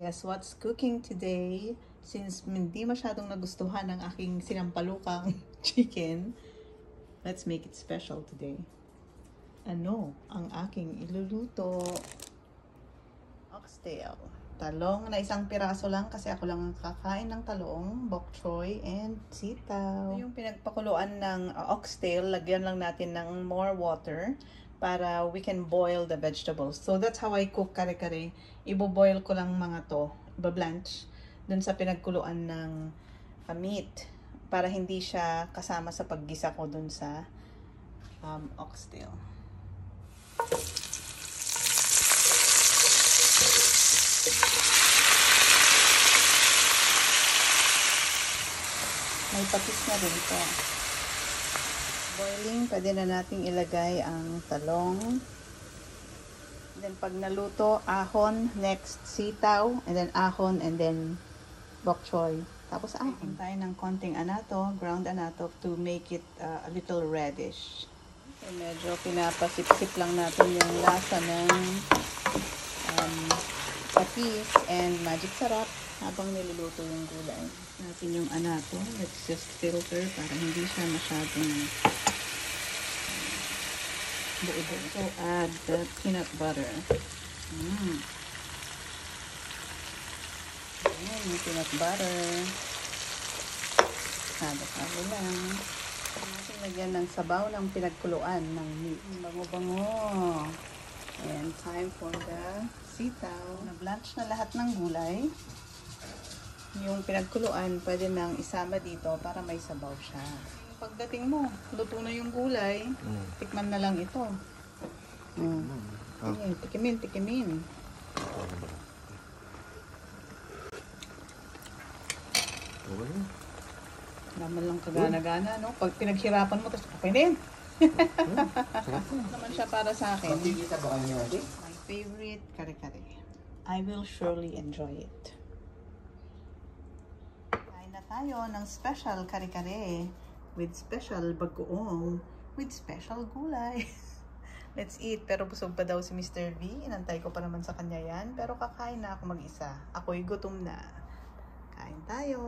Guess what's cooking today? Since hindi masyadong nagustuhan ng aking sinampalukang chicken, let's make it special today. Ano ang aking iluluto? Oxtail. Talong na isang piraso lang kasi ako lang ang kakain ng talong, bok choy, and sitaw. Yung pinagpakuluan ng oxtail, lagyan lang natin ng more water para we can boil the vegetables. So that's how I cook kare-kare. Ibo-boil ko lang mga to, iba-blanch dun sa pinagkuluan ng meat para hindi siya kasama sa paggisa ko dun sa oxtail. May patis na rin ito. Boiling, pwede na nating ilagay ang talong. Then pag naluto, ahon, next sitaw, and then ahon, and then bok choy. Tapos ahon tayo ng konting anato, ground anato to make it a little reddish. So, medyo pinapasip-sip lang natin yung lasa ng patis and magic sarap habang niluluto yung gulay. Natin yung anato. Let's just filter para hindi siya masyadong buo-buo. So, add the peanut butter. Ayan, yung peanut butter. Halo-halo lang. Natin lagyan ng sabaw ng pinagkuluan ng meat. Bango-bango. And time for the sitaw. Na-blanch na lahat ng gulay. Yung pinagkuluan, pwede nang isama dito para may sabaw siya. Pagdating mo, luto na yung gulay, tikman na lang ito. Ayan, tikimin. Naman lang kagana-gana, no? Pag pinaghirapan mo, tapos okay din. Naman siya para sa akin. My favorite kare-kare. I will surely enjoy it. Kain na tayo ng special kare-kare with special bagoong with special gulay. Let's eat. Pero busog pa daw si Mr. V. Inantay ko pa naman sa kanya yan. Pero kakain na ako mag-isa. Ako'y gutom na. Kain tayo.